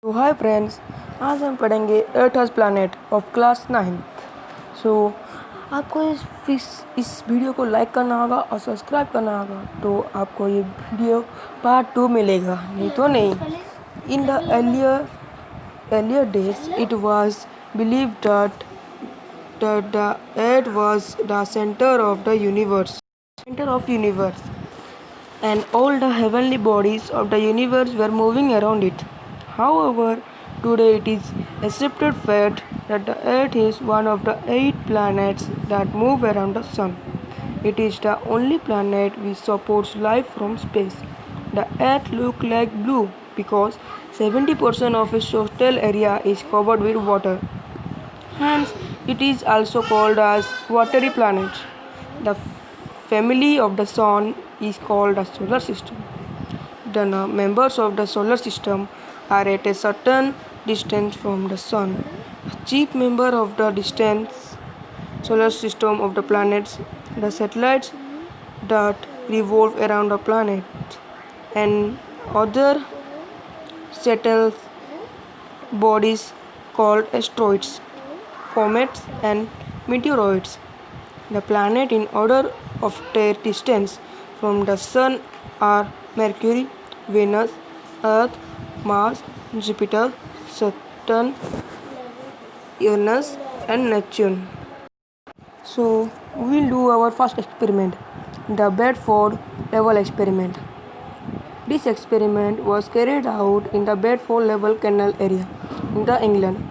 तो hi friends, आज हम पढ़ेंगे अर्थ प्लानट ऑफ क्लास 9th। सो आपको इस वीडियो को लाइक करना होगा और सब्सक्राइब करना होगा, तो आपको ये वीडियो पार्ट 2 मिलेगा, नहीं तो नहीं। In the earlier days it was believed that the earth was the center of the universe, and all the heavenly bodies of the universe were moving around it. However, today it is accepted fact that the Earth is one of the 8 planets that move around the Sun. It is the only planet which supports life from space. The Earth looks like blue because 70% of its total area is covered with water. Hence, it is also called as watery planet. The family of the Sun is called the solar system. The members of the solar system are at a certain distance from the Sun. The chief member of the distant solar system of the planets, the satellites that revolve around the planet, and other settled bodies called asteroids, comets, and meteoroids. The planets in order of their distance from the Sun are Mercury, Venus, Earth, Mars, Jupiter, Saturn, Uranus, and Neptune. So we'll do our first experiment, the Bedford Level Experiment. This experiment was carried out in the Bedford Level Canal area in the England.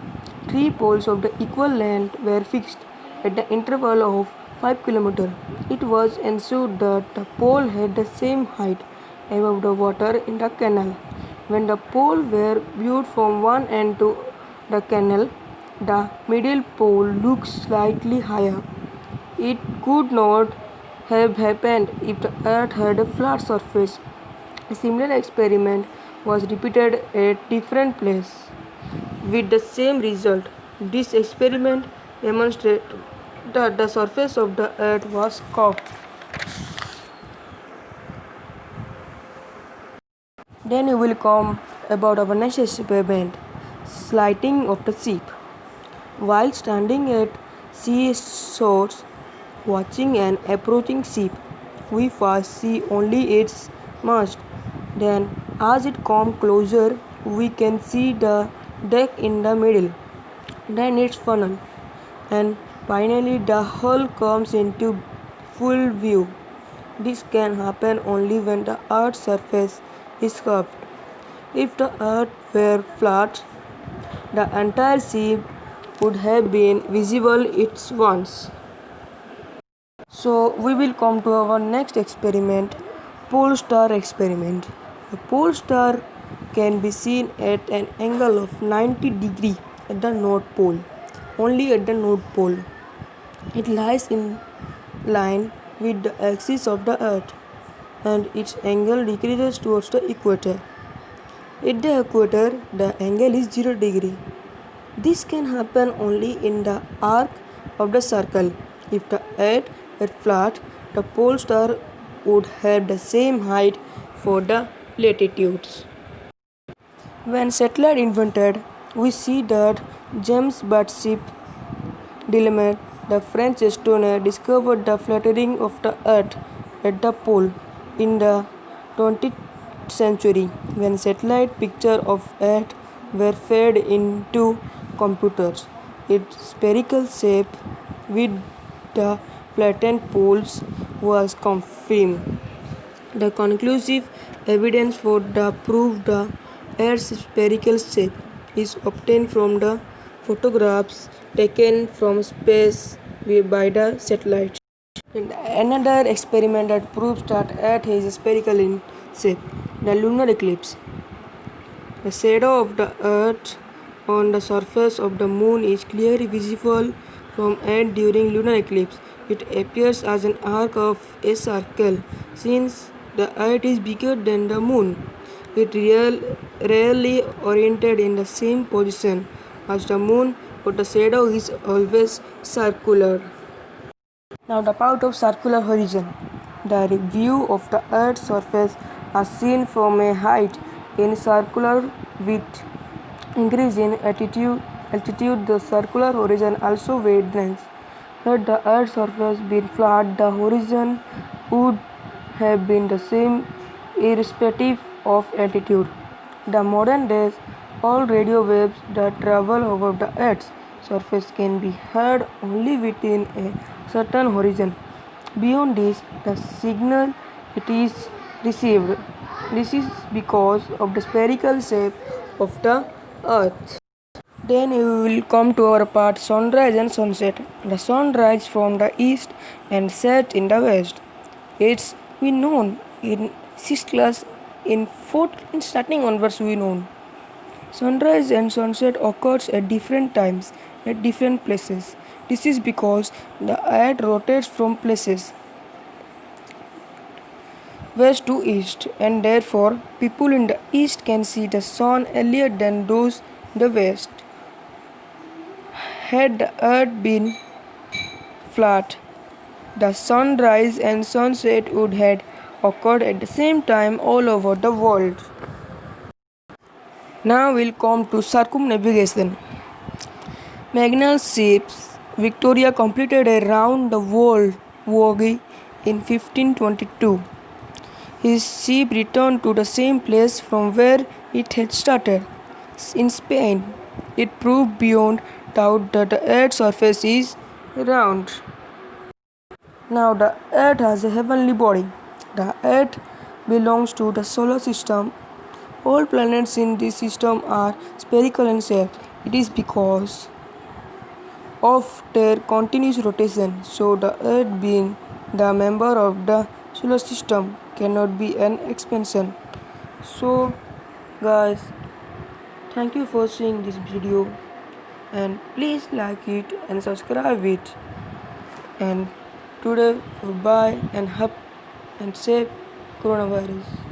3 poles of the equal length were fixed at the interval of 5 km. It was ensured that the pole had the same height above the water in the canal. When the poles were viewed from one end to the canal, the middle pole looked slightly higher. It could not have happened if the earth had a flat surface. A similar experiment was repeated at different places with the same result. This experiment demonstrated that the surface of the earth was curved. Then we will come about our next experiment, sliding of the ship. While standing at sea shores watching an approaching ship, we first see only its mast. Then, as it comes closer, we can see the deck in the middle, then its funnel, and finally the hull comes into full view. This can happen only when the Earth's surface is curved. If the Earth were flat, the entire ship would have been visible at once. So we will come to our next experiment, pole star experiment. The pole star can be seen at an angle of 90 degrees at the North Pole, only at the North Pole. It lies in line with the axis of the Earth, and its angle decreases towards the equator. At the equator, the angle is 0 degree. This can happen only in the arc of the circle. If the Earth were flat, the pole star would have the same height for the latitudes. When satellite invented, we see that James Batship Delamet, the French astronomer, discovered the flattering of the Earth at the pole in the 20th century, when satellite pictures of Earth were fed into computers. Its spherical shape with the flattened poles was confirmed. The conclusive evidence for the proof the Earth's spherical shape is obtained from the photographs taken from space by the satellites. And another experiment that proves that Earth is spherical in shape, the lunar eclipse. The shadow of the Earth on the surface of the Moon is clearly visible from Earth during lunar eclipse. It appears as an arc of a circle. Since the Earth is bigger than the Moon, it rarely oriented in the same position as the Moon, but the shadow is always circular. Now the part of circular horizon. The view of the Earth's surface as seen from a height in circular width increase in altitude, the circular horizon also widens. Had the Earth's surface been flat, the horizon would have been the same irrespective of altitude. The modern days, all radio waves that travel over the Earth's surface can be heard only within a certain horizon. Beyond this, the signal it is received. This is because of the spherical shape of the Earth. Then we will come to our part sunrise and sunset. The sun rises from the east and sets in the west. It's we known in sixth class in fourth in starting onwards we known. Sunrise and sunset occurs at different times at different places. This is because the earth rotates from places west to east, and therefore people in the east can see the sun earlier than those in the west. Had the earth been flat, the sunrise and sunset would have occurred at the same time all over the world. Now we'll come to circumnavigation. Magellan's ship Victoria completed a round the world voyage in 1522. His ship returned to the same place from where it had started, in Spain. It proved beyond doubt that the Earth's surface is round. Now, the Earth has a heavenly body. The Earth belongs to the solar system. All planets in this system are spherical in shape. It is because of their continuous rotation. So, the Earth, being the member of the solar system, cannot be an expansion. So, guys, thank you for seeing this video, and please like it and subscribe it. And today, bye and help and save coronavirus.